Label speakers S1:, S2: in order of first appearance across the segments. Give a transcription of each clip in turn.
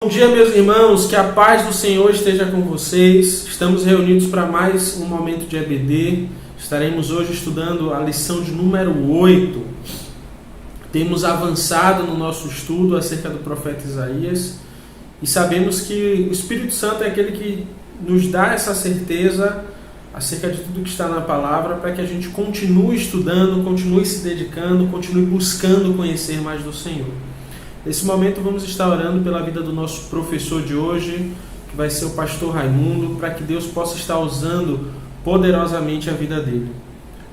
S1: Bom dia, meus irmãos, que a paz do Senhor esteja com vocês. Estamos reunidos para mais um momento de EBD. Estaremos hoje estudando a lição de número 8. Temos avançado no nosso estudo acerca do profeta Isaías e sabemos que o Espírito Santo é aquele que nos dá essa certeza acerca de tudo que está na palavra para que a gente continue estudando, continue se dedicando, continue buscando conhecer mais do Senhor. Nesse momento vamos estar orando pela vida do nosso professor de hoje, que vai ser o pastor Raimundo, para que Deus possa estar usando poderosamente a vida dele.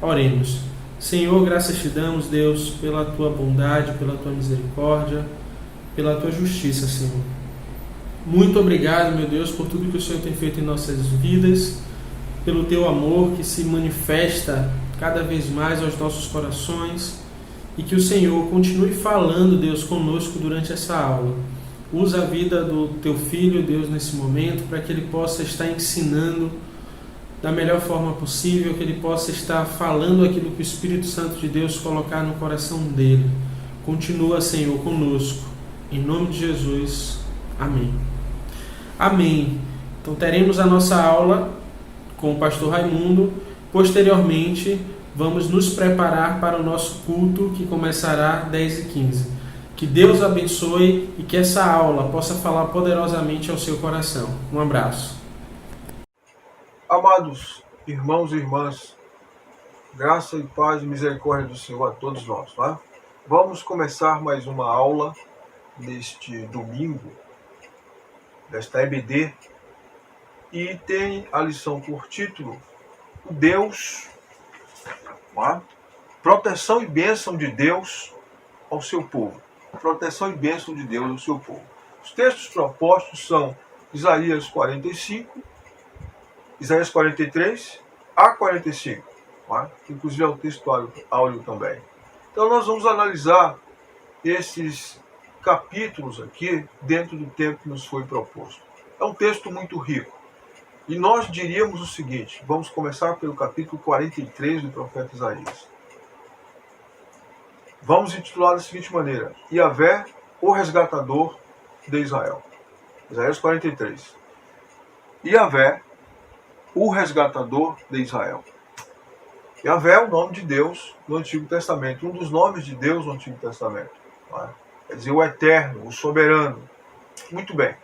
S1: Oremos. Senhor, graças te damos, Deus, pela tua bondade, pela tua misericórdia, pela tua justiça, Senhor. Muito obrigado, meu Deus, por tudo que o Senhor tem feito em nossas vidas, pelo teu amor que se manifesta cada vez mais aos nossos corações. E que o Senhor continue falando, Deus, conosco durante essa aula. Usa a vida do teu filho, Deus, nesse momento, para que ele possa estar ensinando da melhor forma possível, que ele possa estar falando aquilo que o Espírito Santo de Deus colocar no coração dele. Continua, Senhor, conosco. Em nome de Jesus. Amém. Amém. Então teremos a nossa aula com o pastor Raimundo. Posteriormente, vamos nos preparar para o nosso culto que começará às 10h15. Que Deus abençoe e que essa aula possa falar poderosamente ao seu coração. Um abraço.
S2: Amados irmãos e irmãs, graça e paz e misericórdia do Senhor a todos nós. Tá? Vamos começar mais uma aula neste domingo, desta EBD, e tem a lição por título Deus, proteção e bênção de Deus ao seu povo. Proteção e bênção de Deus ao seu povo. Os textos propostos são Isaías 45, Isaías 43 a 45. Inclusive é o texto áudio também. Então nós vamos analisar esses capítulos aqui dentro do tempo que nos foi proposto. É um texto muito rico. E nós diríamos o seguinte, vamos começar pelo capítulo 43 do profeta Isaías. Vamos intitular da seguinte maneira: Yahvé, o resgatador de Israel. Isaías 43. Yahvé, o resgatador de Israel. Yahvé é o nome de Deus no Antigo Testamento, um dos nomes de Deus no Antigo Testamento. Quer dizer, o Eterno, o Soberano. Muito bem.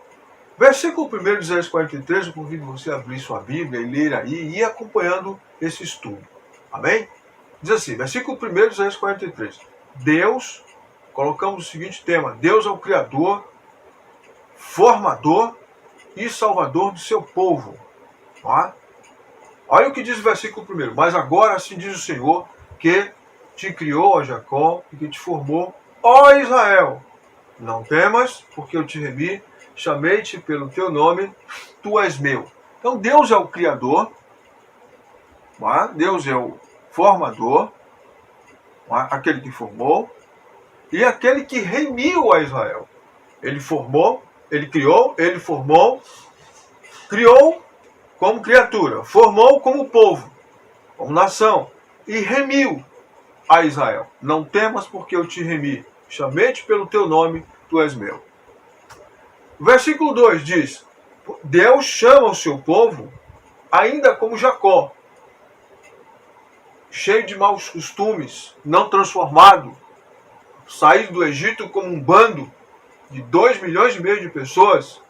S2: Versículo 1 de Isaías 43, eu convido você a abrir sua Bíblia e ler aí e ir acompanhando esse estudo. Amém? Diz assim, versículo 1 de Isaías 43. Deus, colocamos o seguinte tema, Deus é o Criador, formador e salvador do seu povo. Olha o que diz o versículo 1. Mas agora assim diz o Senhor, que te criou, ó Jacó, e que te formou, ó Israel. Não temas, porque eu te remi, chamei-te pelo teu nome, tu és meu. Então Deus é o Criador, Deus é o formador, aquele que formou, e aquele que remiu a Israel. Ele formou, ele criou, ele formou, criou como criatura, formou como povo, como nação, e remiu a Israel. Não temas porque eu te remi, chamei-te pelo teu nome, tu és meu. Versículo 2 diz, Deus chama o seu povo ainda como Jacó, cheio de maus costumes, não transformado, saído do Egito como um bando de 2,5 milhões de pessoas,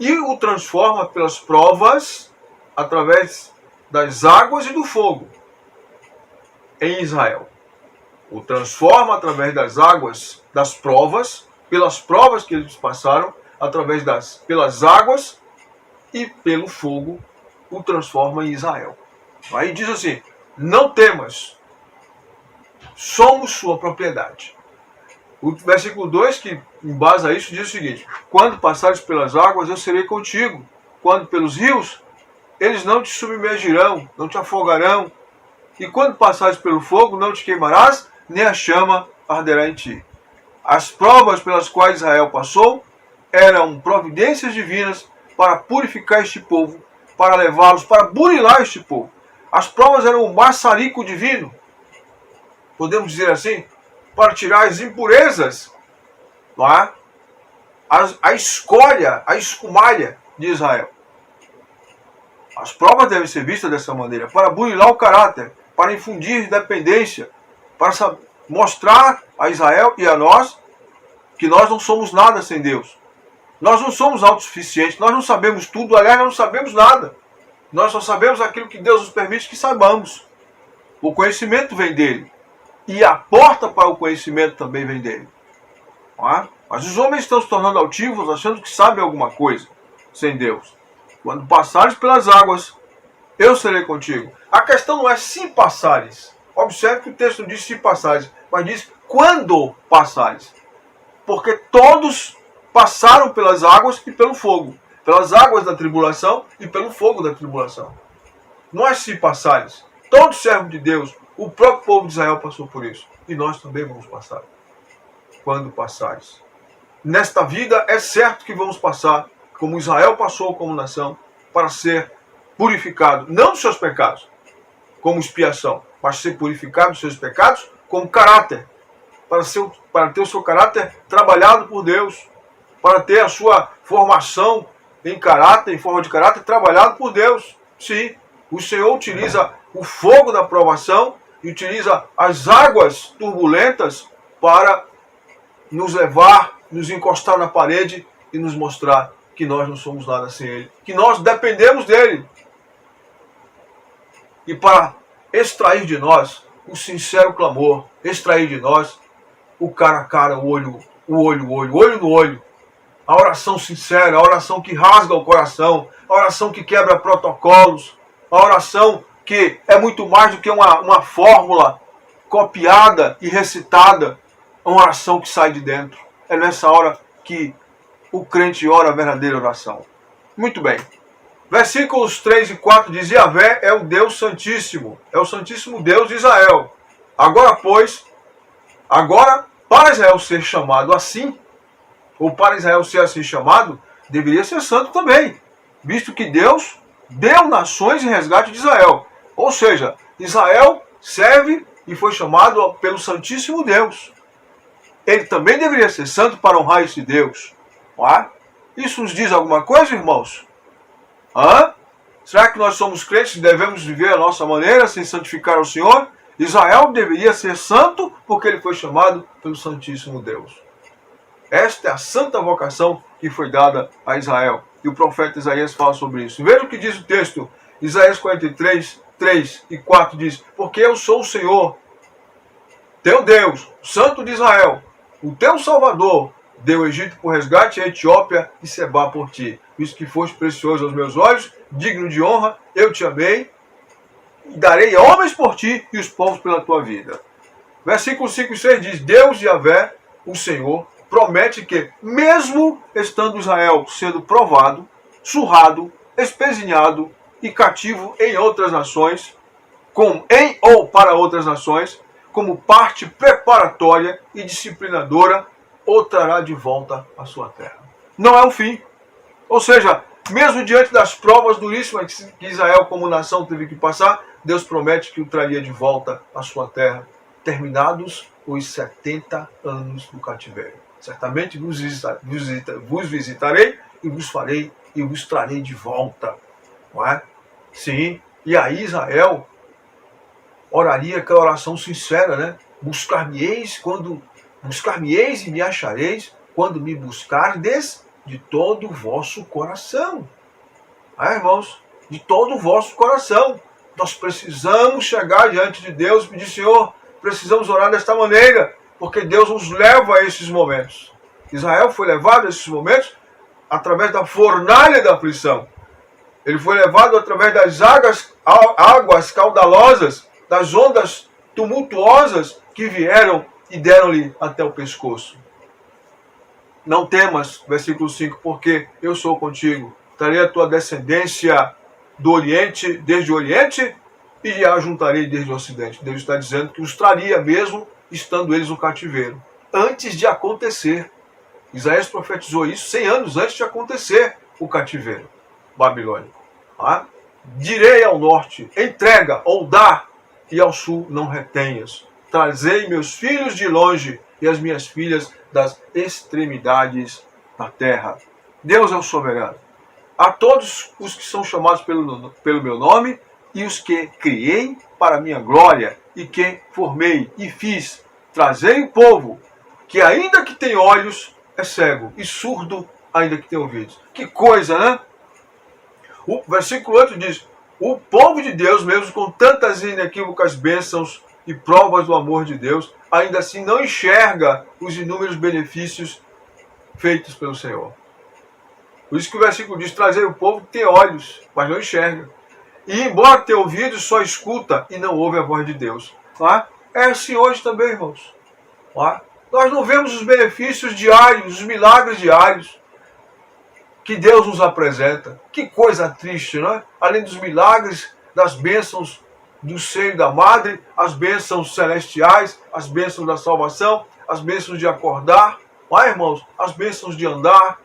S2: e o transforma pelas provas, através das águas e do fogo, em Israel. O transforma através das águas, das provas, pelas provas que eles passaram, pelas águas e pelo fogo, o transforma em Israel. Aí diz assim, não temas, somos sua propriedade. O versículo 2, que embasa isso, diz o seguinte, quando passares pelas águas, eu serei contigo. Quando pelos rios, eles não te submergirão, não te afogarão. E quando passares pelo fogo, não te queimarás, nem a chama arderá em ti. As provas pelas quais Israel passou eram providências divinas para purificar este povo, para levá-los, para burilar este povo. As provas eram o maçarico divino, podemos dizer assim, para tirar as impurezas, não é? a escória, a escumalha de Israel. As provas devem ser vistas dessa maneira, para burilar o caráter, para infundir dependência, para mostrar a Israel e a nós que nós não somos nada sem Deus. Nós não somos autossuficientes, nós não sabemos tudo, aliás, nós não sabemos nada. Nós só sabemos aquilo que Deus nos permite que saibamos. O conhecimento vem dele. E a porta para o conhecimento também vem dele. Não é? Mas os homens estão se tornando altivos, achando que sabem alguma coisa sem Deus. Quando passares pelas águas, eu serei contigo. A questão não é se passares. Observe que o texto não diz se passares, mas diz quando passares. Porque todos passaram pelas águas e pelo fogo. Pelas águas da tribulação e pelo fogo da tribulação. Não é se passares. Todo servo de Deus, o próprio povo de Israel passou por isso. E nós também vamos passar. Quando passares. Nesta vida é certo que vamos passar, como Israel passou como nação, para ser purificado, não dos seus pecados, como expiação, mas ser purificado dos seus pecados como caráter, para ter o seu caráter trabalhado por Deus, para ter a sua formação em caráter, em forma de caráter, trabalhado por Deus. Sim, o Senhor utiliza o fogo da provação e utiliza as águas turbulentas para nos levar, nos encostar na parede e nos mostrar que nós não somos nada sem Ele, que nós dependemos dEle. E para extrair de nós o sincero clamor, extrair de nós o cara a cara, o olho no olho, a oração sincera, a oração que rasga o coração, a oração que quebra protocolos, a oração que é muito mais do que uma fórmula copiada e recitada, uma oração que sai de dentro. É nessa hora que o crente ora a verdadeira oração. Muito bem. Versículos 3 e 4 diz: Yahvé é o Deus Santíssimo, é o Santíssimo Deus de Israel. Agora, para Israel ser chamado assim, ou para Israel ser assim chamado, deveria ser santo também, visto que Deus deu nações em resgate de Israel. Ou seja, Israel serve e foi chamado pelo Santíssimo Deus. Ele também deveria ser santo para honrar esse Deus. Não é? Isso nos diz alguma coisa, irmãos? Será que nós somos crentes e devemos viver a nossa maneira sem santificar o Senhor? Israel deveria ser santo porque ele foi chamado pelo Santíssimo Deus. Esta é a santa vocação que foi dada a Israel. E o profeta Isaías fala sobre isso. Veja o que diz o texto. Isaías 43, 3 e 4 diz: Porque eu sou o Senhor, teu Deus, o Santo de Israel, o teu Salvador. Deu o Egito por resgate, a Etiópia e Sebá por ti. Visto que foste precioso aos meus olhos, digno de honra, eu te amei, e darei homens por ti e os povos pela tua vida. Versículos 5 e 6 diz: Deus Yahvé, o Senhor, promete que, mesmo estando Israel sendo provado, surrado, espezinhado e cativo em outras nações, em ou para outras nações, como parte preparatória e disciplinadora, o trará de volta à sua terra. Não é o fim. Ou seja, mesmo diante das provas duríssimas que Israel como nação teve que passar, Deus promete que o traria de volta à sua terra, terminados os 70 anos do cativeiro. Certamente vos visitarei e vos farei e vos trarei de volta. Não é? Sim. E aí Israel oraria aquela oração sincera, né? Buscar-me-eis e me achareis quando me buscardes de todo o vosso coração. Irmãos, de todo o vosso coração. Nós precisamos chegar diante de Deus e pedir: Senhor, precisamos orar desta maneira, porque Deus nos leva a esses momentos. Israel foi levado a esses momentos através da fornalha da aflição. Ele foi levado através das águas caudalosas, das ondas tumultuosas que vieram e deram-lhe até o pescoço. Não temas, versículo 5, porque eu sou contigo. Trarei a tua descendência do Oriente, desde o Oriente, e a juntarei desde o Ocidente. Deus está dizendo que os traria mesmo, estando eles no cativeiro. Antes de acontecer. Isaías profetizou isso 100 anos antes de acontecer o cativeiro babilônico. Direi ao norte: entrega ou dá, e ao sul não retenhas. Trazei meus filhos de longe e as minhas filhas das extremidades na terra. Deus é o soberano. A todos os que são chamados pelo meu nome e os que criei para a minha glória e que formei e fiz, trazei o povo que ainda que tem olhos é cego e surdo ainda que tem ouvidos. Que coisa, né? O versículo 8 diz: o povo de Deus, mesmo com tantas inequívocas bênçãos e provas do amor de Deus, ainda assim não enxerga os inúmeros benefícios feitos pelo Senhor. Por isso que o versículo diz: trazer o povo que tem olhos, mas não enxerga. E embora tenha ouvidos, só escuta e não ouve a voz de Deus. Tá? É assim hoje também, irmãos. Tá? Nós não vemos os benefícios diários, os milagres diários que Deus nos apresenta. Que coisa triste, não é? Além dos milagres, das bênçãos do seio da madre, as bênçãos celestiais, as bênçãos da salvação, as bênçãos de acordar, não é, irmãos? As bênçãos de andar,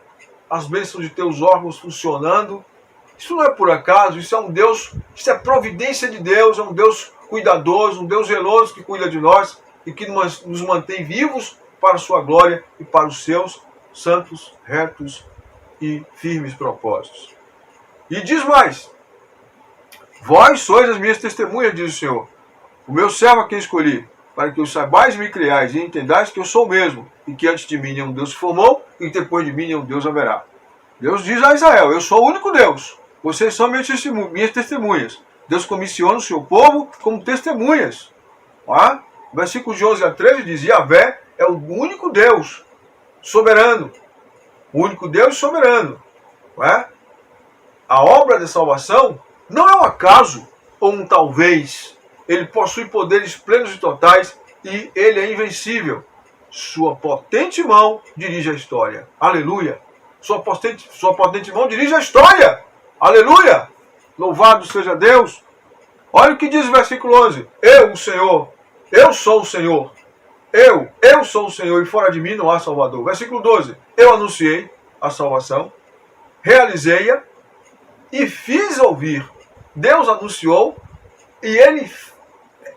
S2: as bênçãos de ter os órgãos funcionando. Isso não é por acaso, isso é um Deus, isso é providência de Deus, é um Deus cuidadoso, um Deus zeloso que cuida de nós e que nos mantém vivos para a sua glória e para os seus santos, retos e firmes propósitos. E diz mais: vós sois as minhas testemunhas, diz o Senhor, o meu servo a quem escolhi, para que os saibais e me criais e entendais que eu sou o mesmo, e que antes de mim nenhum Deus se formou, e que depois de mim nenhum Deus haverá. Deus diz a Israel: eu sou o único Deus, vocês são minhas testemunhas. Deus comissiona o seu povo como testemunhas. Ah? Versículos de 11 a 13 diz: Yahvé é o único Deus soberano. O único Deus soberano. Não é? A obra de salvação não é um acaso ou um talvez. Ele possui poderes plenos e totais e ele é invencível. Sua potente mão dirige a história. Aleluia. Sua potente mão dirige a história. Aleluia. Louvado seja Deus. Olha o que diz o versículo 11. Eu, o Senhor, eu sou o Senhor. Eu sou o Senhor e fora de mim não há Salvador. Versículo 12. Eu anunciei a salvação, realizei-a e fiz ouvir. Deus anunciou e ele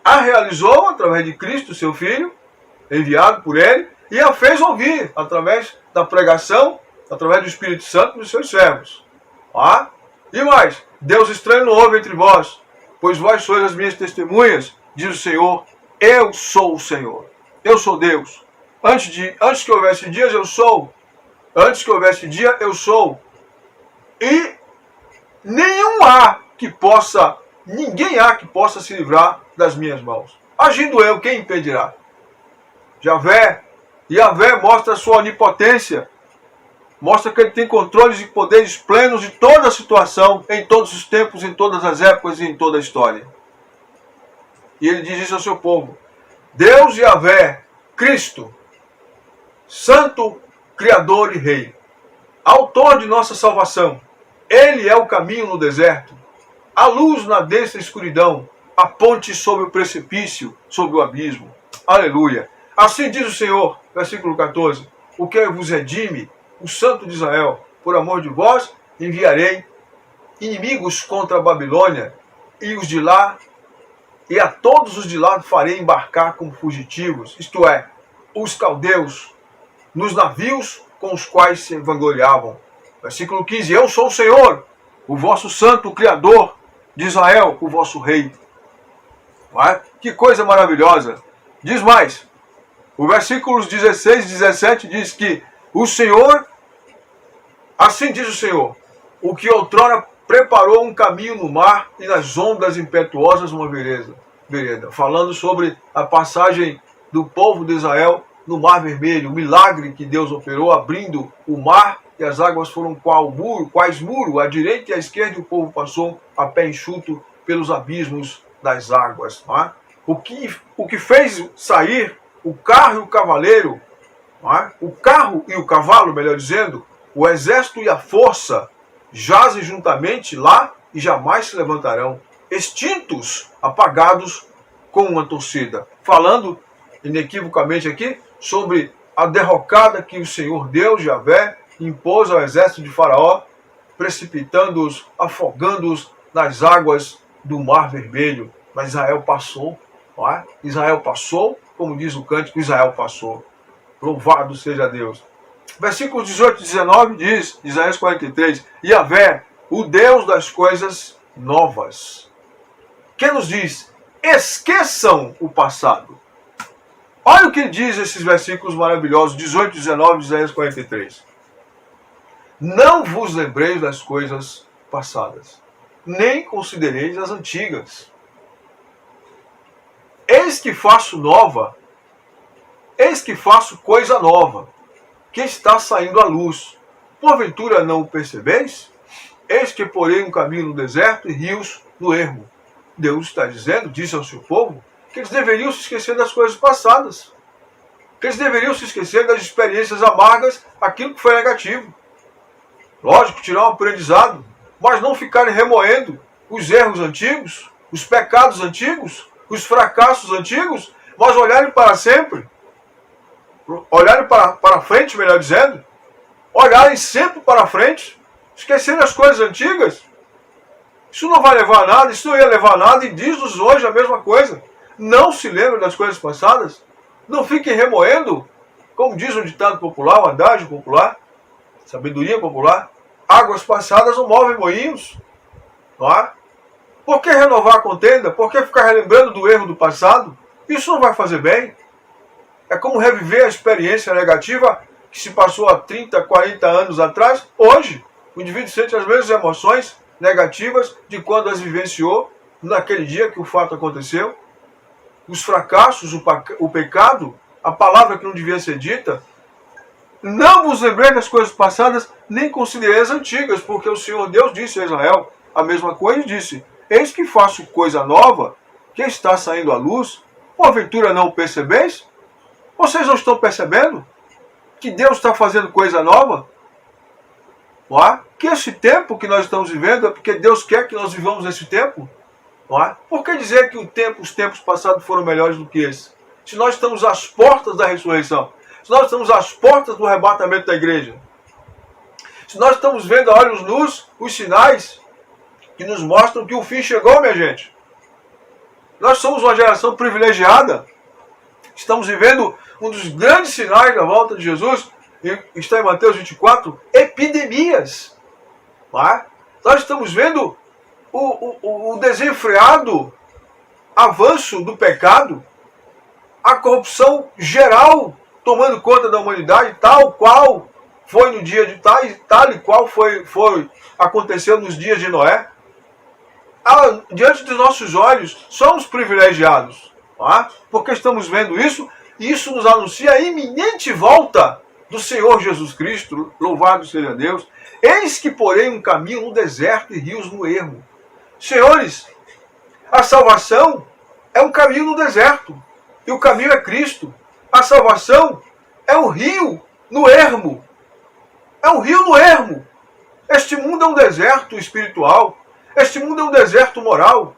S2: a realizou através de Cristo, seu Filho, enviado por ele, e a fez ouvir através da pregação, através do Espírito Santo dos seus servos. Ah? E mais, Deus estranho não houve entre vós, pois vós sois as minhas testemunhas, diz o Senhor, eu sou o Senhor. Eu sou Deus. Antes que houvesse dias, eu sou. Antes que houvesse dia, eu sou. E ninguém há que possa se livrar das minhas mãos. Agindo eu, quem impedirá? Yahvé mostra a sua onipotência. Mostra que ele tem controles e poderes plenos de toda a situação, em todos os tempos, em todas as épocas e em toda a história. E ele diz isso ao seu povo. Deus Yahvé, Cristo, Santo, Criador e Rei, Autor de nossa salvação. Ele é o caminho no deserto, a luz na densa escuridão, a ponte sobre o precipício, sobre o abismo. Aleluia. Assim diz o Senhor, versículo 14, o que vos redime, o Santo de Israel, por amor de vós, enviarei inimigos contra a Babilônia, e os de lá, e a todos os de lá farei embarcar como fugitivos, isto é, os caldeus, nos navios com os quais se vangloriavam. Versículo 15, eu sou o Senhor, o vosso santo, o Criador de Israel, o vosso rei. Que coisa maravilhosa. Diz mais, o versículos 16 e 17 diz que o Senhor, assim diz o Senhor, o que outrora preparou um caminho no mar e nas ondas impetuosas uma vereda. Falando sobre a passagem do povo de Israel no Mar Vermelho, o milagre que Deus operou, abrindo o mar e as águas foram quais muro, à direita e à esquerda, e o povo passou a pé enxuto pelos abismos das águas. Não é? O que fez sair o carro e o cavaleiro, não é? O carro e o cavalo, melhor dizendo, o exército e a força jazem juntamente lá e jamais se levantarão, extintos, apagados com uma torcida. Falando inequivocamente aqui sobre a derrocada que o Senhor Deus, Yahvé, impôs ao exército de Faraó, precipitando-os, afogando-os nas águas do Mar Vermelho. Mas Israel passou, não é? Israel passou, como diz o cântico, Israel passou. Louvado seja Deus. Versículos 18 e 19 diz, Isaías 43, Yahvé, o Deus das coisas novas. Que nos diz, esqueçam o passado. Olha o que diz esses versículos maravilhosos, 18 e 19 de Isaías 43. Não vos lembreis das coisas passadas, nem considereis as antigas. Eis que faço coisa nova, que está saindo à luz. Porventura não o percebeis? Eis que porei um caminho no deserto e rios no ermo. Deus está dizendo, disse ao seu povo, que eles deveriam se esquecer das coisas passadas. Que eles deveriam se esquecer das experiências amargas, aquilo que foi negativo. Lógico, tirar um aprendizado, mas não ficarem remoendo os erros antigos, os pecados antigos, os fracassos antigos, mas olharem para sempre. Olharem para frente, melhor dizendo. Olharem sempre para frente. Esquecerem as coisas antigas. Isso não vai levar a nada, isso não ia levar a nada, e diz-nos hoje a mesma coisa. Não se lembrem das coisas passadas. Não fiquem remoendo, como diz o ditado popular, o adágio popular, sabedoria popular. Águas passadas não movem moinhos. Não é? Por que renovar a contenda? Por que ficar relembrando do erro do passado? Isso não vai fazer bem. É como reviver a experiência negativa que se passou há 30, 40 anos atrás. Hoje, o indivíduo sente as mesmas emoções negativas de quando as vivenciou naquele dia que o fato aconteceu. Os fracassos, o pecado, a palavra que não devia ser dita. Não vos lembrei das coisas passadas, nem considerei as antigas, porque o Senhor Deus disse a Israel a mesma coisa e disse, eis que faço coisa nova, que está saindo à luz, porventura não o percebeis? Vocês não estão percebendo que Deus está fazendo coisa nova? Não é? Que esse tempo que nós estamos vivendo é porque Deus quer que nós vivamos esse tempo? Não é? Por que dizer que os tempos passados foram melhores do que esse? Se nós estamos às portas da ressurreição, se nós estamos às portas do arrebatamento da igreja, se nós estamos vendo a olhos nus os sinais que nos mostram que o fim chegou, minha gente. Nós somos uma geração privilegiada. Estamos vivendo um dos grandes sinais da volta de Jesus, está em Mateus 24, epidemias. Não é? Nós estamos vendo o desenfreado avanço do pecado, a corrupção geral tomando conta da humanidade, tal qual foi no dia de tal e qual aconteceu nos dias de Noé. Diante dos nossos olhos, somos privilegiados, não é? Porque estamos vendo isso, e isso nos anuncia a iminente volta do Senhor Jesus Cristo, louvado seja Deus. Eis que porém um caminho no deserto e rios no ermo. Senhores, a salvação é um caminho no deserto, e o caminho é Cristo. A salvação é um rio no ermo. É um rio no ermo. Este mundo é um deserto espiritual. Este mundo é um deserto moral.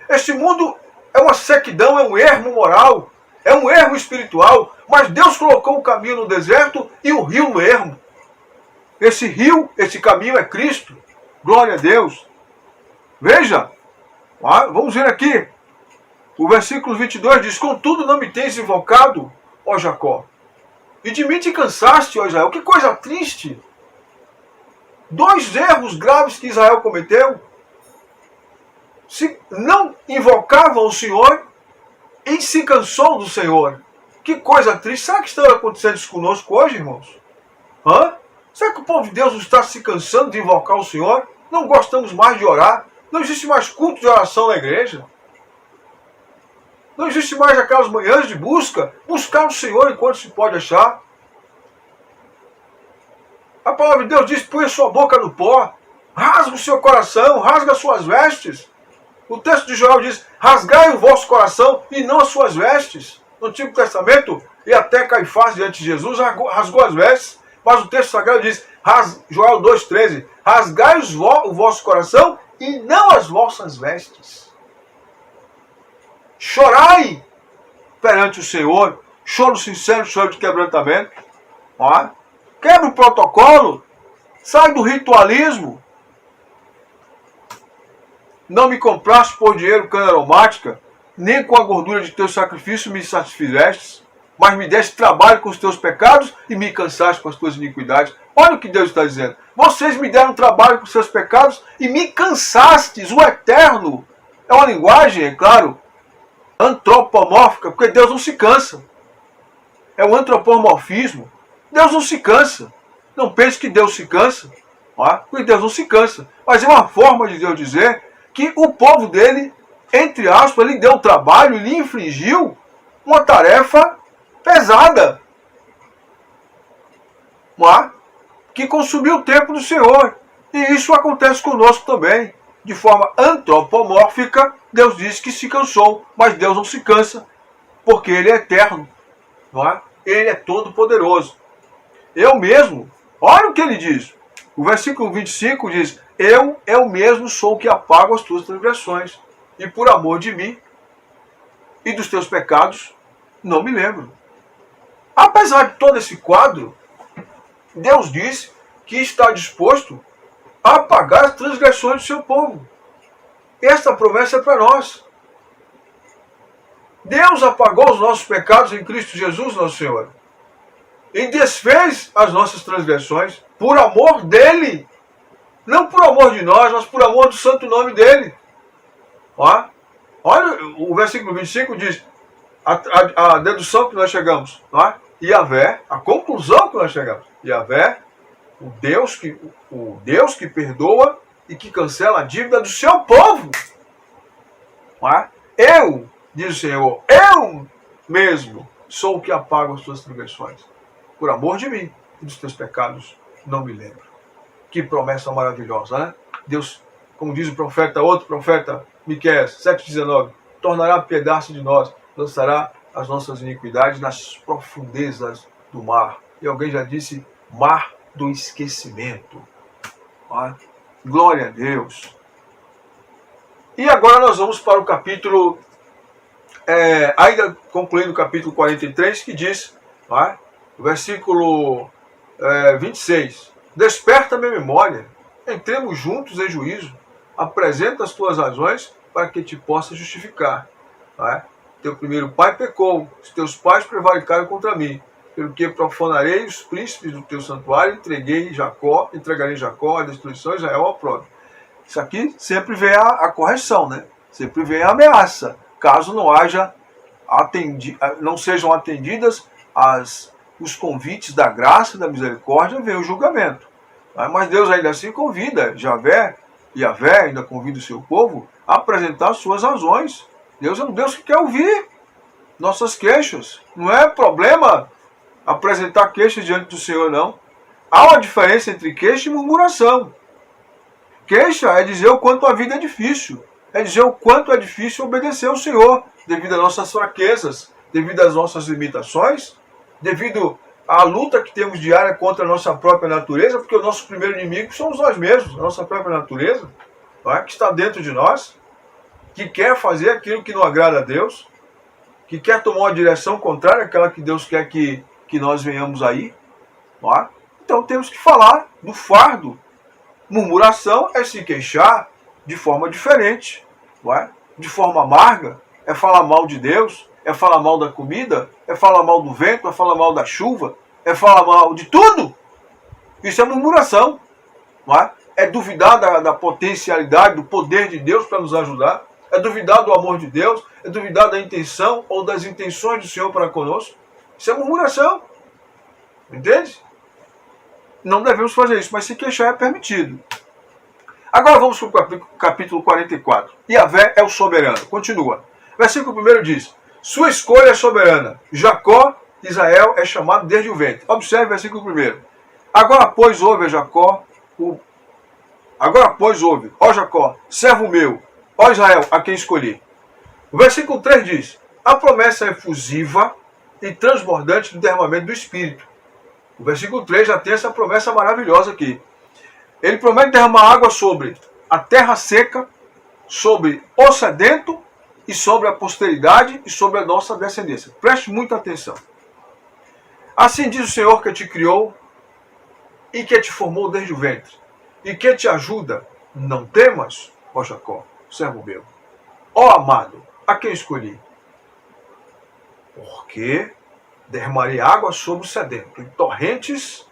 S2: Este mundo é uma sequidão, é um ermo moral. É um ermo espiritual. Mas Deus colocou o caminho no deserto e o rio no ermo. Esse rio, esse caminho é Cristo. Glória a Deus. Veja, vamos ver aqui. O versículo 22 diz, contudo não me tens invocado, ó Jacó, e de mim te cansaste, ó Israel. Que coisa triste. 2 erros graves que Israel cometeu. Se não invocavam o Senhor e se cansou do Senhor. Que coisa triste. Será que está acontecendo isso conosco hoje, irmãos? Será que o povo de Deus está se cansando de invocar o Senhor? Não gostamos mais de orar? Não existe mais culto de oração na igreja? Não existe mais aquelas manhãs de buscar o Senhor enquanto se pode achar? A palavra de Deus diz, põe a sua boca no pó, rasga o seu coração, rasga as suas vestes. O texto de Joel diz, rasgai o vosso coração e não as suas vestes. No Antigo Testamento, e até Caifás diante de Jesus rasgou as vestes, mas o texto sagrado diz, Joel 2,13, rasgai o vosso coração e não as vossas vestes. Chorai perante o Senhor, choro sincero, choro de quebrantamento. Quebra o protocolo, sai do ritualismo. Não me compraste por dinheiro cana aromática, nem com a gordura de teu sacrifício me satisfizestes. mas me deste trabalho com os teus pecados e me cansaste com as tuas iniquidades. Olha o que Deus está dizendo. Vocês me deram trabalho com os seus pecados e me cansastes, o eterno. É uma linguagem, é claro, antropomórfica, porque Deus não se cansa. É o antropomorfismo. Deus não se cansa. Não pense que Deus se cansa, porque Deus não se cansa. Mas é uma forma de Deus dizer que o povo dele, entre aspas, lhe deu trabalho, lhe infligiu uma tarefa pesada, que consumiu o tempo do Senhor. E isso acontece conosco também. De forma antropomórfica, Deus diz que se cansou, mas Deus não se cansa, porque Ele é eterno. Ele é todo poderoso. Eu mesmo, olha o que ele diz. O versículo 25 diz: eu mesmo sou o que apago as tuas transgressões, e por amor de mim e dos teus pecados não me lembro. Apesar de todo esse quadro, Deus disse que está disposto a apagar as transgressões do seu povo. Esta promessa é para nós. Deus apagou os nossos pecados em Cristo Jesus, nosso Senhor, e desfez as nossas transgressões por amor dele. Não por amor de nós, mas por amor do santo nome dele. Olha, o versículo 25 diz a dedução que nós chegamos. Yahvé, a conclusão que nós chegamos. Yahvé, o Deus que perdoa e que cancela a dívida do seu povo. Eu, diz o Senhor, eu mesmo sou o que apago as tuas transgressões. Por amor de mim e dos teus pecados não me lembro. Que promessa maravilhosa, né? Deus, como diz o profeta, outro profeta, Miqueias 7,19, tornará pedaço de nós, lançará as nossas iniquidades nas profundezas do mar. E alguém já disse, mar do esquecimento. Glória a Deus. E agora nós vamos para o capítulo, ainda concluindo o capítulo 43, que diz, o versículo 26, desperta minha memória, entremos juntos em juízo, apresenta as tuas razões para que te possa justificar. Teu primeiro pai pecou, os teus pais prevaricaram contra mim, pelo que profanarei os príncipes do teu santuário, entregarei Jacó à destruição, Israel ao próprio. Isso aqui sempre vem a correção, né? Sempre vem a ameaça, caso não sejam atendidas os convites da graça e da misericórdia, vem o julgamento. Mas Deus ainda assim convida, Yahvé ainda convida o seu povo a apresentar as suas razões. Deus é um Deus que quer ouvir nossas queixas. Não é problema apresentar queixas diante do Senhor, não. Há uma diferença entre queixa e murmuração. Queixa é dizer o quanto a vida é difícil. É dizer o quanto é difícil obedecer ao Senhor, devido às nossas fraquezas, devido às nossas limitações, devido à luta que temos diária contra a nossa própria natureza, porque o nosso primeiro inimigo somos nós mesmos, a nossa própria natureza, que está dentro de nós, que quer fazer aquilo que não agrada a Deus, que quer tomar uma direção contrária àquela que Deus quer que nós venhamos aí. Então temos que falar do fardo. Murmuração é se queixar de forma diferente, de forma amarga, é falar mal de Deus, é falar mal da comida, é falar mal do vento, é falar mal da chuva, é falar mal de tudo. Isso é murmuração. É duvidar da potencialidade, do poder de Deus para nos ajudar, é duvidar do amor de Deus, é duvidar da intenção ou das intenções do Senhor para conosco. Isso é murmuração. Entende? Não devemos fazer isso, mas se queixar é permitido. Agora vamos para o capítulo 44. Yahvé é o soberano. Continua. Versículo 1 diz: sua escolha é soberana. Jacó, Israel, é chamado desde o ventre. Observe o versículo 1. Agora, pois, ouve, ó Jacó, servo meu, ó Israel, a quem escolhi. O versículo 3 diz: a promessa é efusiva e transbordante do derramamento do Espírito. O versículo 3 já tem essa promessa maravilhosa aqui. Ele promete derramar água sobre a terra seca, sobre o sedento e sobre a posteridade e sobre a nossa descendência. Preste muita atenção. Assim diz o Senhor que te criou e que te formou desde o ventre e que te ajuda. Não temas, ó Jacó, servo meu. Ó amado, a quem escolhi? Porque Derramarei água sobre o sedento, e torrentes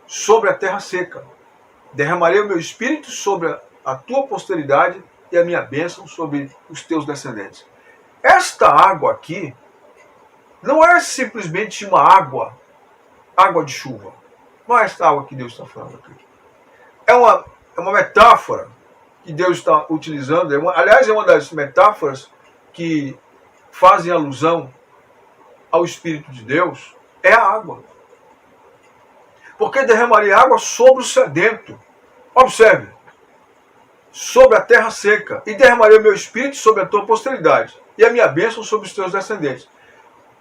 S2: sobre a terra seca. Derramarei o meu espírito sobre a tua posteridade e a minha bênção sobre os teus descendentes. Esta água aqui não é simplesmente uma água de chuva. Não é esta água que Deus está falando aqui. É uma metáfora que Deus está utilizando. Aliás, é uma das metáforas que fazem alusão ao Espírito de Deus, é a água. Porque derramarei água sobre o sedento. Observe. Sobre a terra seca. E derramarei o meu espírito sobre a tua posteridade. E a minha bênção sobre os teus descendentes.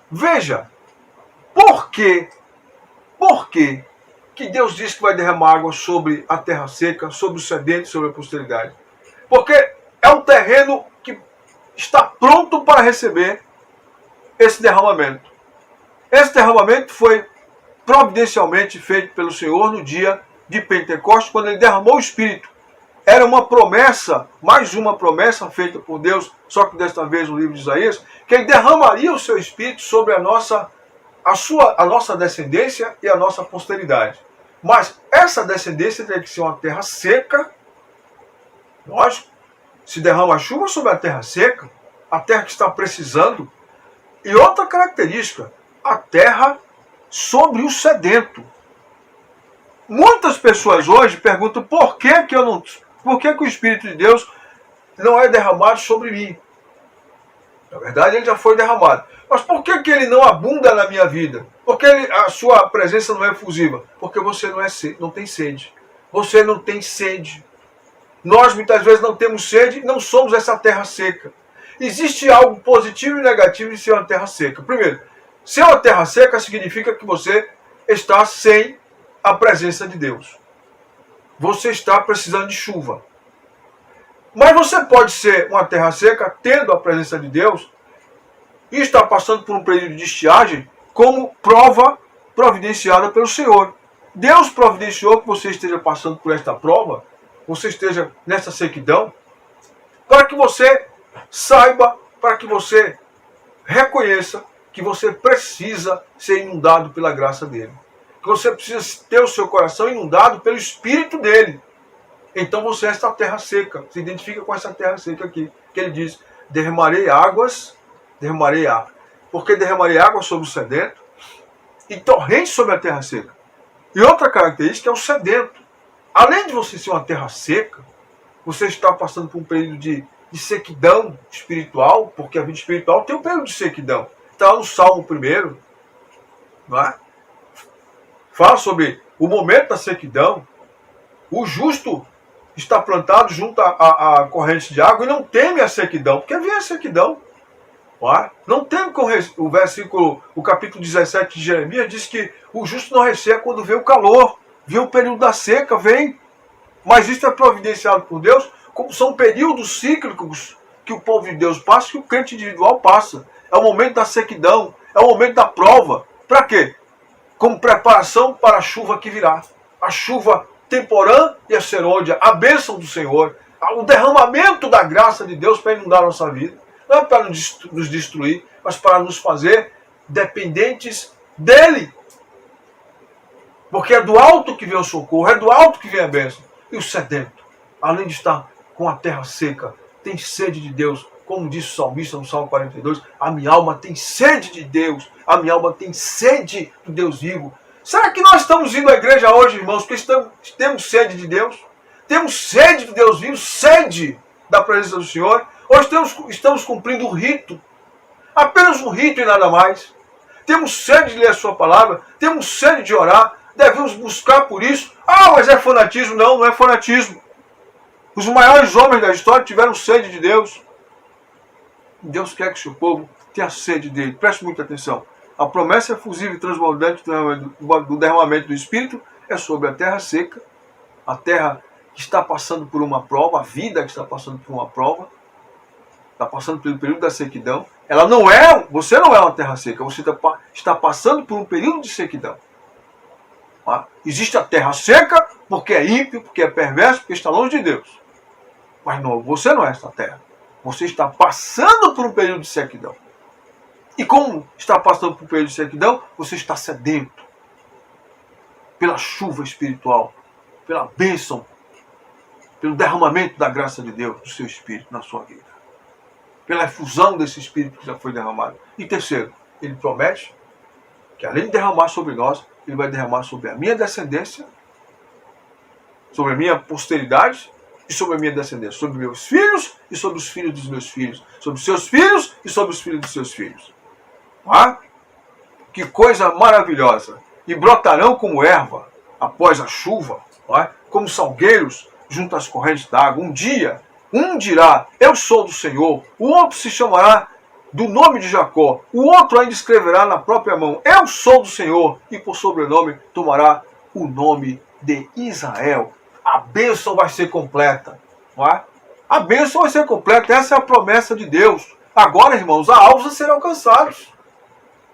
S2: Veja. Por quê? Por quê que Deus diz que vai derramar água sobre a terra seca, sobre o sedento, sobre a posteridade? Porque é um terreno que está pronto para receber esse derramamento. Esse derramamento foi providencialmente feito pelo Senhor no dia de Pentecostes, quando ele derramou o Espírito. Era uma promessa, mais uma promessa feita por Deus, só que desta vez no livro de Isaías, que ele derramaria o seu Espírito sobre a nossa descendência e a nossa posteridade. Mas essa descendência tem que ser uma terra seca. Lógico, se derrama chuva sobre a terra seca, a terra que está precisando. E outra característica, a terra sobre o sedento. Muitas pessoas hoje perguntam por que o Espírito de Deus não é derramado sobre mim? Na verdade, ele já foi derramado. Mas por que ele não abunda na minha vida? Por que a sua presença não é efusiva? Porque você não tem sede. Você não tem sede. Nós muitas vezes não temos sede, não somos essa terra seca. Existe algo positivo e negativo em ser uma terra seca. Primeiro, ser uma terra seca significa que você está sem a presença de Deus. Você está precisando de chuva. Mas você pode ser uma terra seca tendo a presença de Deus e estar passando por um período de estiagem como prova providenciada pelo Senhor. Deus providenciou que você esteja passando por esta prova, você esteja nessa sequidão, para que você saiba, para que você reconheça que você precisa ser inundado pela graça dele. Que você precisa ter o seu coração inundado pelo Espírito dele. Então você é esta terra seca. Se identifica com essa terra seca aqui. Que ele diz, derramarei água. Porque derramarei água sobre o sedento e torrente sobre a terra seca. E outra característica é o sedento. Além de você ser uma terra seca, você está passando por um período de sequidão espiritual, porque a vida espiritual tem um período de sequidão. Está lá no Salmo 1, não é? Fala sobre o momento da sequidão. O justo está plantado junto a correntes de água e não teme a sequidão, porque vem a sequidão. Não teme o capítulo 17 de Jeremias diz que o justo não receia quando vê o calor, vê o período da seca, vem. Mas isso é providenciado por Deus, como são períodos cíclicos que o povo de Deus passa, que o crente individual passa. É o momento da sequidão, é o momento da prova. Para quê? Como preparação para a chuva que virá. A chuva temporã e a serôdia, a bênção do Senhor, o derramamento da graça de Deus para inundar a nossa vida. Não é para nos destruir, mas para nos fazer dependentes dele. Porque é do alto que vem o socorro, é do alto que vem a bênção. E o sedento, além de estar com a terra seca, tem sede de Deus. Como disse o salmista no Salmo 42, a minha alma tem sede de Deus, a minha alma tem sede do Deus vivo. Será que nós estamos indo à igreja hoje, irmãos, porque temos sede de Deus? Temos sede do Deus vivo, sede da presença do Senhor? Hoje estamos cumprindo um rito, apenas um rito e nada mais. Temos sede de ler a sua palavra, temos sede de orar, devemos buscar por isso. Mas é fanatismo? Não, não é fanatismo. Os maiores homens da história tiveram sede de Deus. Deus quer que o seu povo tenha sede dele. Preste muita atenção. A promessa efusiva e transbordante do derramamento do Espírito é sobre a terra seca, a terra que está passando por uma prova, a vida que está passando por uma prova, está passando pelo período da sequidão. Você não é uma terra seca, você está passando por um período de sequidão. Existe a terra seca porque é ímpio, porque é perverso, porque está longe de Deus. Mas não, você não é essa terra. Você está passando por um período de sequidão. E como está passando por um período de sequidão, você está sedento pela chuva espiritual, pela bênção, pelo derramamento da graça de Deus, do seu Espírito na sua vida. Pela efusão desse Espírito que já foi derramado. E terceiro, ele promete que além de derramar sobre nós, ele vai derramar sobre a minha descendência, sobre a minha posteridade e sobre a minha descendência, sobre meus filhos e sobre os filhos dos meus filhos, sobre os seus filhos e sobre os filhos dos seus filhos. Ah? Que coisa maravilhosa! E brotarão como erva após a chuva, como salgueiros junto às correntes d'água. Um dia, um dirá, eu sou do Senhor. O outro se chamará do nome de Jacó. O outro ainda escreverá na própria mão, eu sou do Senhor. E por sobrenome tomará o nome de Israel. A bênção vai ser completa. A bênção vai ser completa. Essa é a promessa de Deus. Agora, irmãos, há alvos a serem alcançados.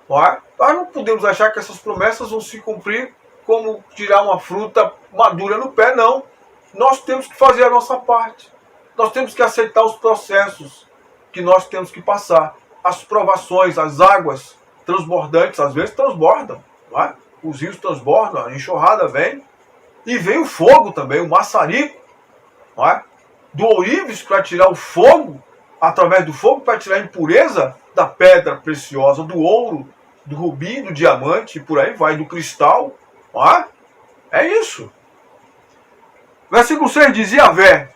S2: Nós não podemos achar que essas promessas vão se cumprir como tirar uma fruta madura no pé, não. Nós temos que fazer a nossa parte. Nós temos que aceitar os processos que nós temos que passar. As provações, as águas transbordantes, às vezes transbordam. Os rios transbordam, a enxurrada vem. E vem o fogo também, o maçarico. Do ourives para tirar o fogo, através do fogo para tirar a impureza da pedra preciosa, do ouro, do rubi, do diamante, e por aí vai, do cristal. É isso. Versículo 6 diz, Yahvé,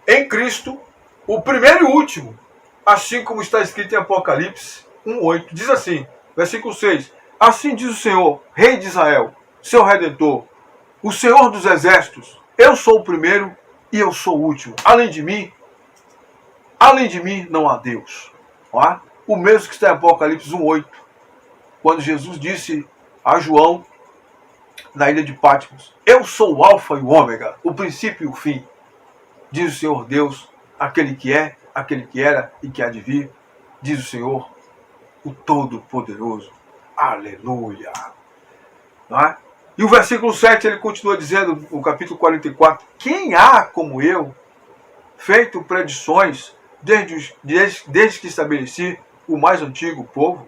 S2: em Cristo, o primeiro e o último, assim como está escrito em Apocalipse 1:8. Diz assim, versículo 6, assim diz o Senhor, Rei de Israel, seu Redentor, o Senhor dos Exércitos, eu sou o primeiro e eu sou o último. Além de mim não há Deus. O mesmo que está em Apocalipse 1:8, quando Jesus disse a João, na ilha de Patmos, eu sou o Alfa e o Ômega, o princípio e o fim. Diz o Senhor Deus, aquele que é, aquele que era e que há de vir. Diz o Senhor, o Todo-Poderoso. Aleluia. E o versículo 7, ele continua dizendo, no capítulo 44, quem há como eu, feito predições desde que estabeleci o mais antigo povo,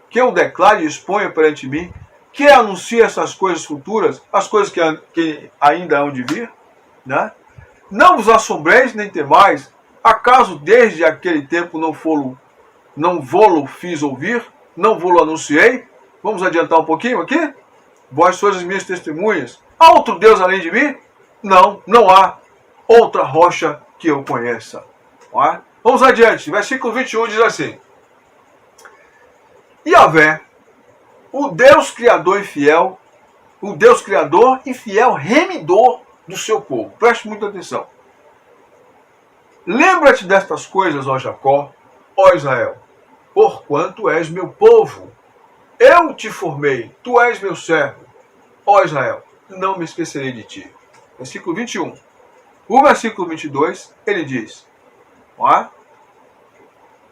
S2: que eu declare e exponha perante mim, que anuncia essas coisas futuras, as coisas que ainda hão de vir? Não vos assombreis nem temais, acaso desde aquele tempo não vou-lo fiz ouvir, não vou-lo anunciei? Vamos adiantar um pouquinho aqui? Vós sois as minhas testemunhas. Há outro Deus além de mim? Não, não há outra rocha que eu conheça. Vamos adiante, versículo 21 diz assim, Yahvé, o Deus Criador e fiel, o Deus Criador e fiel remidor do seu povo. Preste muita atenção. Lembra-te destas coisas, ó Jacó, ó Israel, porquanto és meu povo. Eu te formei, tu és meu servo, ó Israel, não me esquecerei de ti. Versículo 21. O versículo 22, ele diz,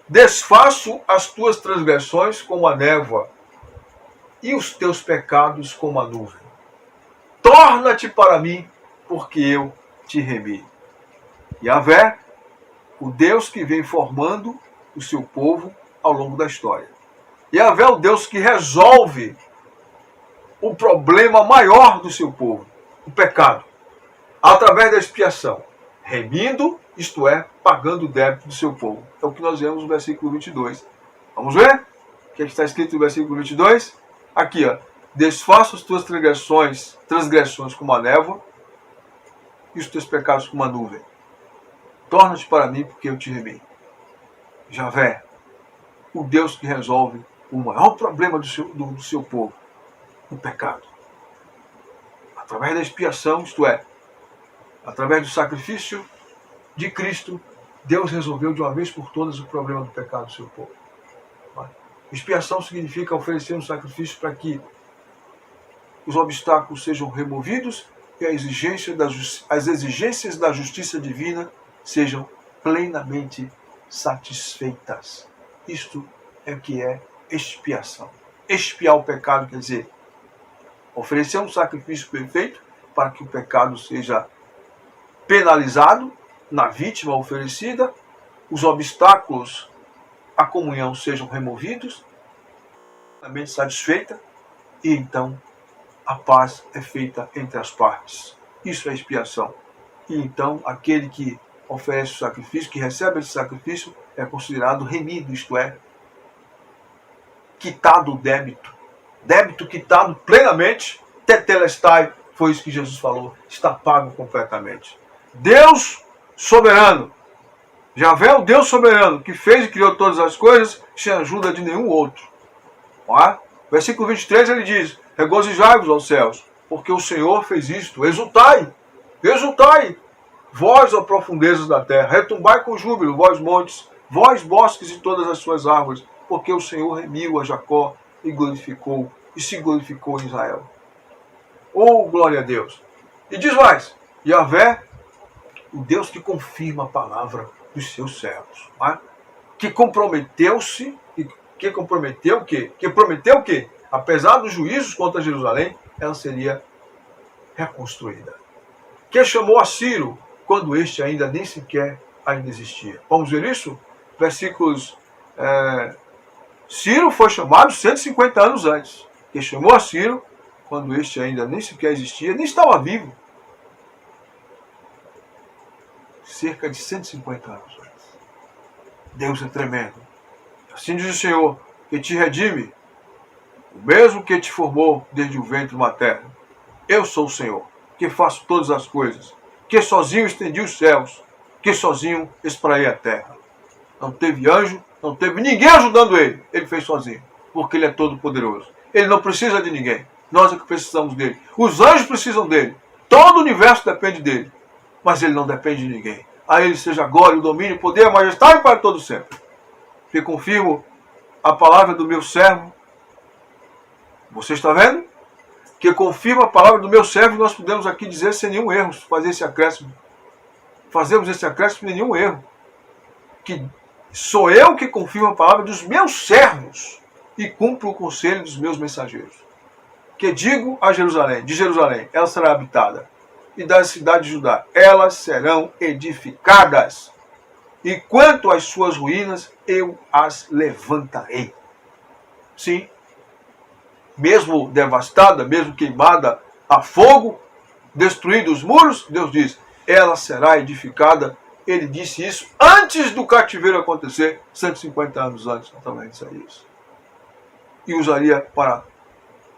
S2: desfaço as tuas transgressões como a névoa, e os teus pecados como a nuvem. Torna-te para mim, porque eu te remi. Yahvé, o Deus que vem formando o seu povo ao longo da história. Yahvé é o Deus que resolve o problema maior do seu povo, o pecado, através da expiação, remindo, isto é, pagando o débito do seu povo. É o que nós vemos no versículo 22. Vamos ver? O que está escrito no versículo 22? Aqui, desfaço as tuas transgressões como a névoa e os teus pecados como a nuvem. Torna-te para mim, porque eu te remi. Yahvé, o Deus que resolve o maior problema do seu povo, o pecado. Através da expiação, isto é, através do sacrifício de Cristo, Deus resolveu de uma vez por todas o problema do pecado do seu povo. Expiação significa oferecer um sacrifício para que os obstáculos sejam removidos e as exigências da justiça divina sejam plenamente satisfeitas. Isto é o que é expiação. Expiar o pecado quer dizer oferecer um sacrifício perfeito para que o pecado seja penalizado na vítima oferecida, os obstáculos à comunhão sejam removidos mente satisfeita, e então a paz é feita entre as partes. Isso é expiação. E então aquele que oferece o sacrifício, que recebe esse sacrifício, é considerado remido, isto é, quitado o débito. Débito quitado plenamente, tetelestai, foi isso que Jesus falou, está pago completamente. Deus soberano, Javé é o Deus soberano, que fez e criou todas as coisas, sem ajuda de nenhum outro. Versículo 23 ele diz, regozijai-vos aos céus, porque o Senhor fez isto, exultai, exultai, vós, ó profundezas da terra, retumbai com júbilo, vós montes, vós bosques e todas as suas árvores, porque o Senhor remiu a Jacó e glorificou, e se glorificou em Israel. Oh, glória a Deus! E diz mais, Javé, o Deus que confirma a palavra dos seus servos, que comprometeu-se, que comprometeu o quê? Que prometeu o quê? Apesar dos juízos contra Jerusalém, ela seria reconstruída. Que chamou a Ciro, quando este ainda nem sequer ainda existia. Vamos ver isso? Versículos... Ciro foi chamado 150 anos antes. Que chamou a Ciro, quando este ainda nem sequer existia, nem estava vivo. Cerca de 150 anos antes. Deus é tremendo. Assim diz o Senhor, que te redime, o mesmo que te formou desde o ventre materno. Eu sou o Senhor, que faço todas as coisas, que sozinho estendi os céus, que sozinho espraiei a terra. Não teve anjo, não teve ninguém ajudando ele. Ele fez sozinho, porque ele é todo poderoso. Ele não precisa de ninguém. Nós é que precisamos dele. Os anjos precisam dele. Todo o universo depende dele. Mas ele não depende de ninguém. A ele seja a glória, o domínio, o poder, a majestade para todo sempre. Que confirmo a palavra do meu servo. Você está vendo? Que confirma a palavra do meu servo, nós podemos aqui dizer sem nenhum erro, fazer esse acréscimo. Fazemos esse acréscimo sem nenhum erro. Que sou eu que confirmo a palavra dos meus servos e cumpro o conselho dos meus mensageiros. Que digo a Jerusalém, de Jerusalém, ela será habitada, e das cidades de Judá, elas serão edificadas. E quanto às suas ruínas, eu as levantarei. Sim, mesmo devastada, mesmo queimada a fogo, destruídos os muros, Deus diz, ela será edificada. Ele disse isso antes do cativeiro acontecer, 150 anos antes também de Isaías. E usaria para a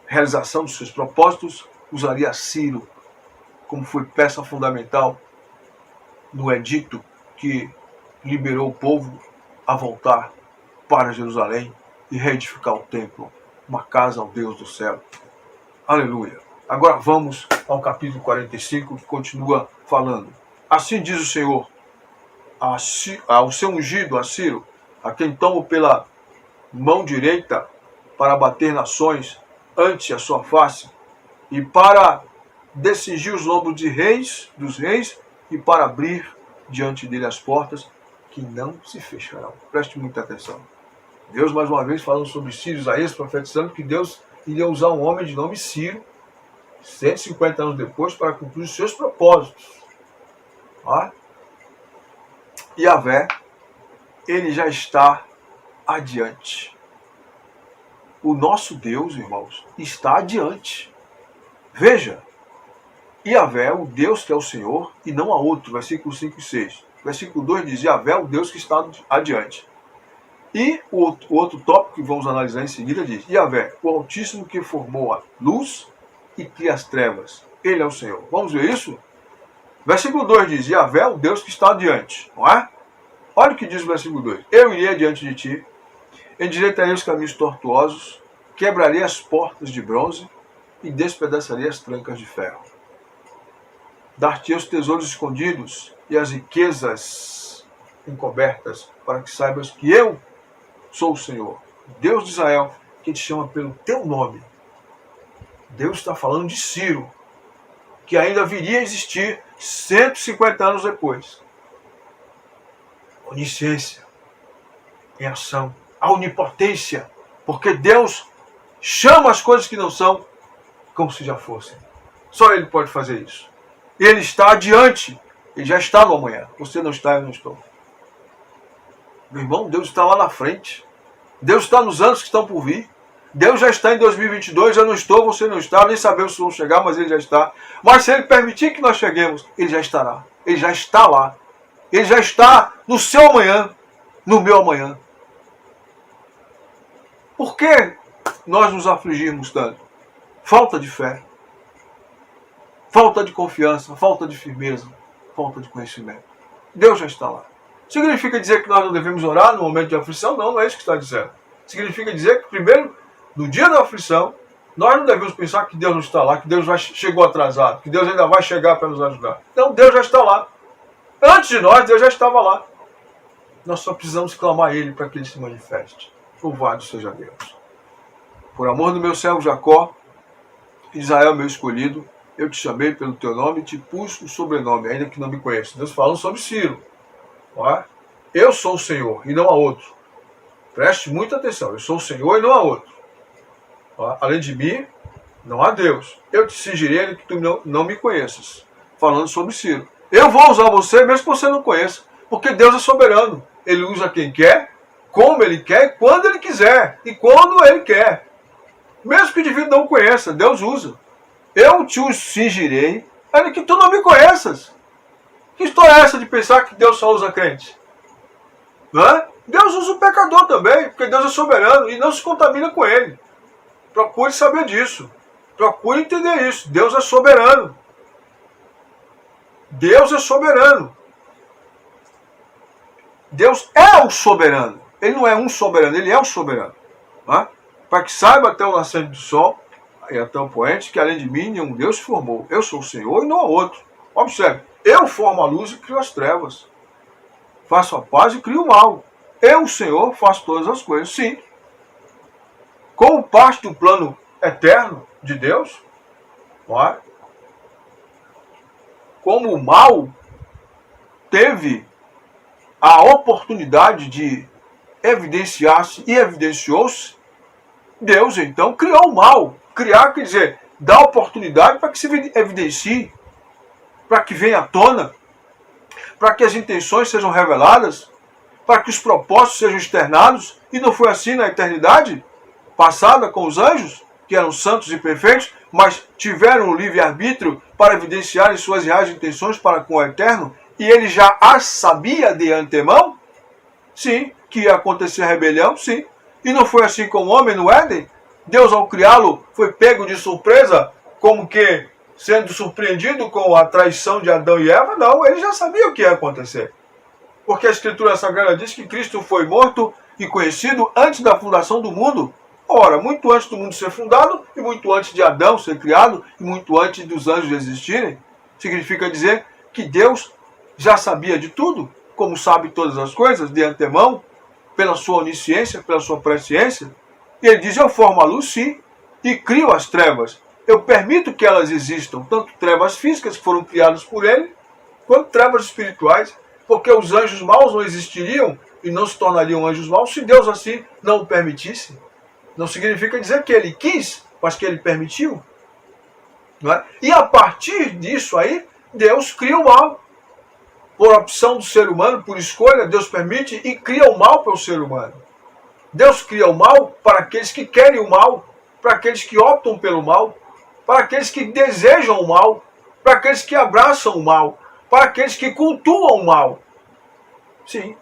S2: realização dos seus propósitos, usaria Ciro, como foi peça fundamental no edito que liberou o povo a voltar para Jerusalém e reedificar o templo, uma casa ao Deus do céu. Aleluia. Agora vamos ao capítulo 45, que continua falando. Assim diz o Senhor, ao seu ungido, a Ciro, a quem tomo pela mão direita para bater nações ante a sua face, e para descingir os lombos dos reis, e para abrir diante dele as portas que não se fecharão. Preste muita atenção. Deus, mais uma vez, falando sobre Ciro, Isaías, profetizando que Deus iria usar um homem de nome Ciro, 150 anos depois, para cumprir os seus propósitos. Javé, ele já está adiante. O nosso Deus, irmãos, está adiante. Veja, Javé é o Deus que é o Senhor e não há outro, versículo 5 e 6. Versículo 2 diz, Javé é o Deus que está adiante. E o outro tópico que vamos analisar em seguida diz, Javé, o Altíssimo que formou a luz e cria as trevas. Ele é o Senhor. Vamos ver isso? Versículo 2 diz, Javé é o Deus que está adiante. Não é? Olha o que diz o versículo 2. Eu irei adiante de ti, endireitarei os caminhos tortuosos, quebrarei as portas de bronze e despedaçarei as trancas de ferro. Dar-te-ei os tesouros escondidos e as riquezas encobertas, para que saibas que eu sou o Senhor, Deus de Israel, que te chama pelo teu nome. Deus está falando de Ciro, que ainda viria a existir 150 anos depois. Onisciência em ação, a onipotência, porque Deus chama as coisas que não são como se já fossem. Só Ele pode fazer isso. Ele está adiante, Ele já está no amanhã. Você não está, eu não estou. Meu irmão, Deus está lá na frente. Deus está nos anos que estão por vir. Deus já está em 2022, eu não estou, você não está, nem sabemos se vamos chegar, mas Ele já está. Mas se Ele permitir que nós cheguemos, Ele já estará. Ele já está lá. Ele já está no seu amanhã, no meu amanhã. Por que nós nos afligirmos tanto? Falta de fé. Falta de confiança, falta de firmeza, falta de conhecimento. Deus já está lá. Significa dizer que nós não devemos orar no momento de aflição? Não, não é isso que está dizendo. Significa dizer que primeiro, no dia da aflição, nós não devemos pensar que Deus não está lá, que Deus chegou atrasado, que Deus ainda vai chegar para nos ajudar. Não, Deus já está lá. Antes de nós, Deus já estava lá. Nós só precisamos clamar a Ele para que Ele se manifeste. Louvado seja Deus. Por amor do meu servo Jacó, Israel meu escolhido, eu te chamei pelo teu nome e te pus o sobrenome, ainda que não me conheça. Deus falando sobre Ciro. Eu sou o Senhor e não há outro. Preste muita atenção. Eu sou o Senhor e não há outro. Além de mim, não há Deus. Eu te cingirei ainda que tu não me conheças. Falando sobre Ciro. Eu vou usar você mesmo que você não conheça. Porque Deus é soberano. Ele usa quem quer, como Ele quer, quando Ele quiser. E quando Ele quer. Mesmo que o indivíduo não conheça, Deus usa. Eu te cingirei ainda que tu não me conheças. Que história é essa de pensar que Deus só usa crente? Não é? Deus usa o pecador também, porque Deus é soberano e não se contamina com ele. Procure saber disso. Procure entender isso. Deus é soberano. Deus é soberano. Deus é o soberano. Ele não é um soberano, Ele é o soberano. Não? Para que saiba até o nascente do sol e até o poente que além de mim nenhum Deus se formou. Eu sou o Senhor e não há outro. Observe. Eu formo a luz e crio as trevas. Faço a paz e crio o mal. Eu, o Senhor, faço todas as coisas. Sim. Como parte do plano eterno de Deus, não é? Como o mal teve a oportunidade de evidenciar-se e evidenciou-se, Deus então criou o mal. Criar quer dizer, dá oportunidade para que se evidencie, para que venha à tona, para que as intenções sejam reveladas, para que os propósitos sejam externados. E não foi assim na eternidade passada com os anjos, que eram santos e perfeitos, mas tiveram o livre-arbítrio para evidenciarem suas reais intenções para com o eterno, e ele já as sabia de antemão? Sim. Que ia acontecer a rebelião? Sim. E não foi assim com o homem no Éden? Deus, ao criá-lo, foi pego de surpresa, como que sendo surpreendido com a traição de Adão e Eva? Não, ele já sabia o que ia acontecer. Porque a Escritura Sagrada diz que Cristo foi morto e conhecido antes da fundação do mundo. Ora, muito antes do mundo ser fundado, e muito antes de Adão ser criado, e muito antes dos anjos existirem. Significa dizer que Deus já sabia de tudo, como sabe todas as coisas, de antemão, pela sua onisciência, pela sua presciência. E ele diz, eu formo a luz, sim, e crio as trevas. Eu permito que elas existam, tanto trevas físicas que foram criadas por ele, quanto trevas espirituais, porque os anjos maus não existiriam e não se tornariam anjos maus se Deus assim não o permitisse. Não significa dizer que ele quis, mas que ele permitiu. Não é? E a partir disso aí, Deus cria o mal. Por opção do ser humano, por escolha, Deus permite e cria o mal para o ser humano. Deus cria o mal para aqueles que querem o mal, para aqueles que optam pelo mal, para aqueles que desejam o mal, para aqueles que abraçam o mal, para aqueles que cultuam o mal. Sim.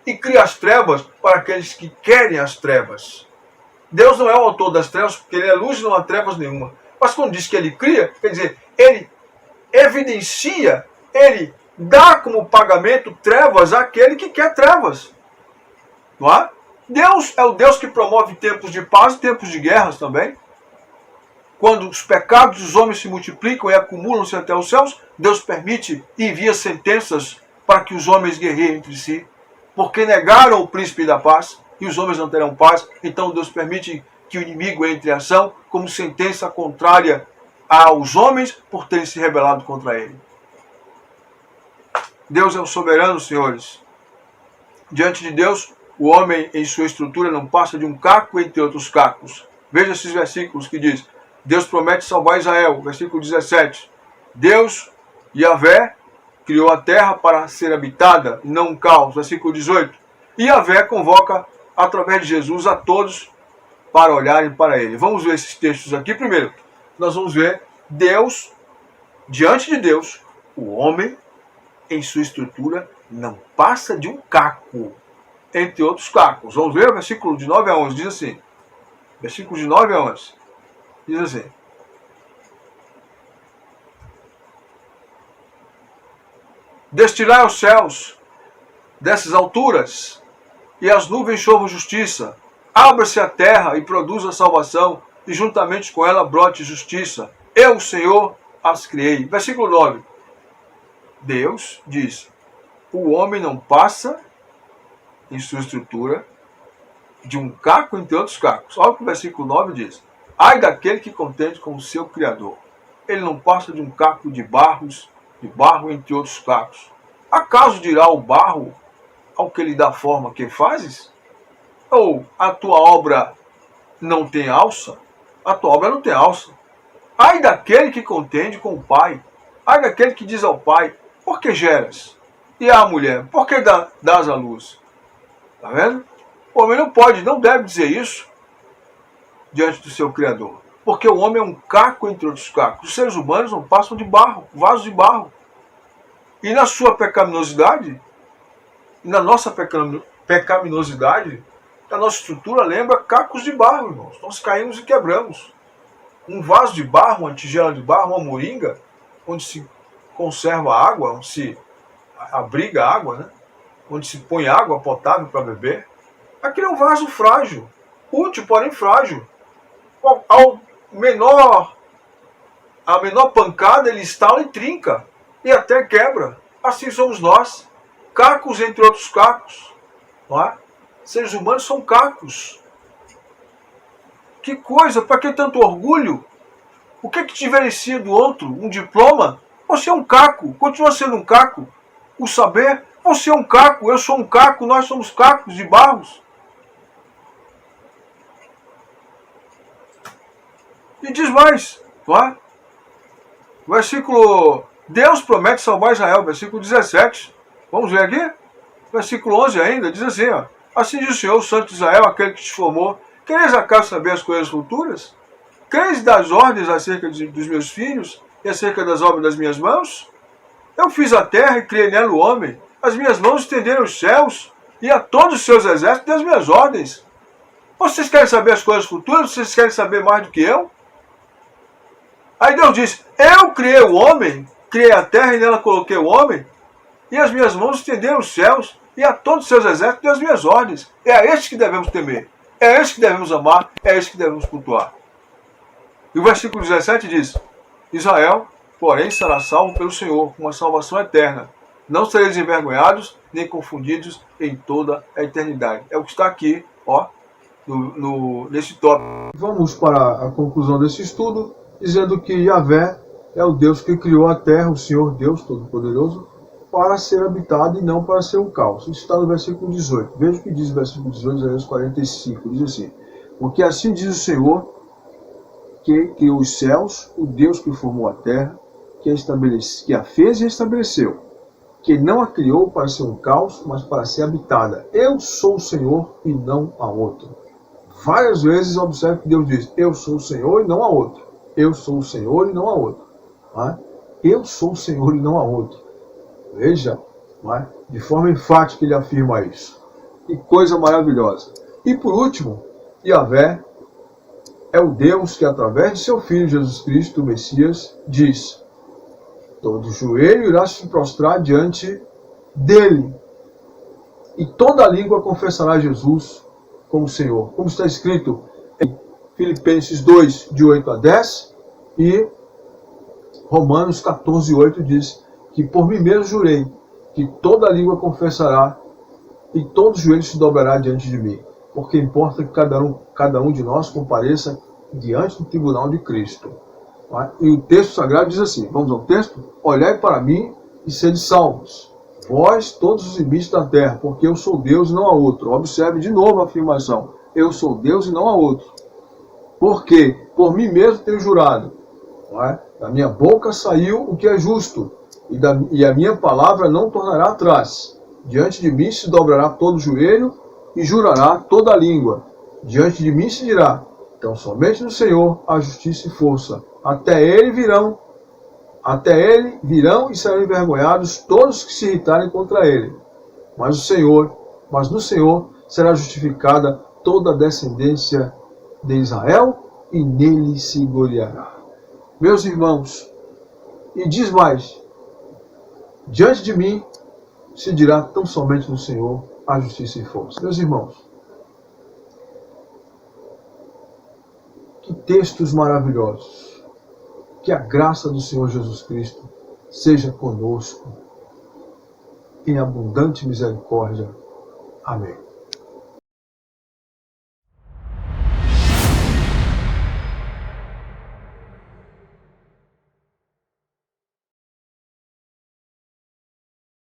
S2: E cria as trevas para aqueles que querem as trevas. Deus não é o autor das trevas, porque ele é luz e não há trevas nenhuma. Mas quando diz que ele cria, quer dizer, ele evidencia, ele dá como pagamento trevas àquele que quer trevas. Não é? Deus é o Deus que promove tempos de paz e tempos de guerras também. Quando os pecados dos homens se multiplicam e acumulam-se até os céus, Deus permite e envia sentenças para que os homens guerreiem entre si. Porque negaram o príncipe da paz e os homens não terão paz. Então Deus permite que o inimigo entre em ação como sentença contrária aos homens por terem se rebelado contra ele. Deus é o soberano, senhores. Diante de Deus, o homem em sua estrutura não passa de um caco entre outros cacos. Veja esses versículos que diz: Deus promete salvar Israel, versículo 17. Deus, Yahvé, criou a terra para ser habitada, e não um caos, versículo 18. E Yahvé convoca, através de Jesus, a todos para olharem para ele. Vamos ver esses textos aqui. Primeiro, nós vamos ver Deus, diante de Deus, o homem, em sua estrutura, não passa de um caco, entre outros cacos. Vamos ver o versículo de 9 a 11, diz assim. Versículo de 9 a 11. Diz assim. Destilai aos céus dessas alturas, e as nuvens chovam justiça. Abra-se a terra e produza salvação, e juntamente com ela brote justiça. Eu, o Senhor, as criei. Versículo 9. Deus diz, o homem não passa, em sua estrutura, de um caco entre outros cacos. Olha o que o versículo 9 diz. Ai daquele que contende com o seu Criador. Ele não passa de um caco de barro entre outros cacos. Acaso dirá o barro ao que lhe dá forma que fazes? Ou a tua obra não tem alça? A tua obra não tem alça. Ai daquele que contende com o pai. Ai daquele que diz ao pai, por que geras? E à mulher, por que dás à luz? Está vendo? O homem não pode, não deve dizer isso diante do seu Criador. Porque o homem é um caco entre outros cacos. Os seres humanos não passam de barro, vasos de barro. E na sua pecaminosidade, na nossa pecaminosidade, a nossa estrutura lembra cacos de barro, irmãos. Nós caímos e quebramos. Um vaso de barro, uma tigela de barro, uma moringa, onde se conserva água, onde se abriga água, né? Onde se põe água potável para beber. Aquele é um vaso frágil, útil, porém frágil. A menor pancada ele estala e trinca, e até quebra. Assim somos nós, cacos entre outros cacos. Não é? Seres humanos são cacos. Que coisa, para que tanto orgulho? O que te diferencia do outro? Um diploma? Você é um caco, continua sendo um caco. O saber, você é um caco, eu sou um caco, nós somos cacos de barros. E diz mais, não é? Versículo, Deus promete salvar Israel, versículo 17. Vamos ver aqui? Versículo 11 ainda, diz assim, ó. Assim diz o Senhor, o Santo de Israel, aquele que te formou. Quereis acaso saber as coisas futuras? Quereis das ordens acerca dos meus filhos e acerca das obras das minhas mãos? Eu fiz a terra e criei nela o homem. As minhas mãos estenderam os céus e a todos os seus exércitos das minhas ordens. Vocês querem saber as coisas futuras? Vocês querem saber mais do que eu? Aí Deus diz, eu criei o homem, criei a terra e nela coloquei o homem, e as minhas mãos estenderam os céus e a todos os seus exércitos das minhas ordens. É a este que devemos temer, é a este que devemos amar, é a este que devemos cultuar. E o versículo 17 diz, Israel, porém, será salvo pelo Senhor, com uma salvação eterna. Não sereis envergonhados, nem confundidos em toda a eternidade. É o que está aqui, ó, nesse tópico. Vamos para a conclusão desse estudo, dizendo que Yahvé é o Deus que criou a terra, o Senhor Deus Todo-Poderoso, para ser habitado e não para ser um caos. Isso está no versículo 18. Veja o que diz o versículo 18, Isaías 45. Diz assim, porque assim diz o Senhor, que criou os céus, o Deus que formou a terra, que a fez e estabeleceu, que não a criou para ser um caos, mas para ser habitada. Eu sou o Senhor e não há outro. Várias vezes observe que Deus diz, eu sou o Senhor e não há outro. Eu sou o Senhor e não há outro. Eu sou o Senhor e não há outro. Veja, de forma enfática ele afirma isso. Que coisa maravilhosa. E por último, Yahvé é o Deus que através de seu Filho Jesus Cristo, o Messias, diz, todo joelho irá se prostrar diante dele, e toda língua confessará Jesus como Senhor. Como está escrito em Filipenses 2, de 8 a 10, e Romanos 14, 8 diz que por mim mesmo jurei que toda língua confessará e todo joelho se dobrará diante de mim, porque importa que cada um de nós compareça diante do tribunal de Cristo. E o texto sagrado diz assim, vamos ao texto? Olhai para mim e sede salvos, vós todos os limites da terra, porque eu sou Deus e não há outro. Observe de novo a afirmação, eu sou Deus e não há outro. Porque por mim mesmo tenho jurado, da minha boca saiu o que é justo, e a minha palavra não tornará atrás. Diante de mim se dobrará todo joelho e jurará toda língua. Diante de mim se dirá, então somente no Senhor há justiça e força. Até ele virão e serão envergonhados todos que se irritarem contra ele. Mas no Senhor será justificada toda a descendência de Israel, e nele se gloriará. Meus irmãos, e diz mais, diante de mim se dirá tão somente no Senhor a justiça e força. Meus irmãos, que textos maravilhosos. Que a graça do Senhor Jesus Cristo seja conosco em abundante misericórdia. Amém.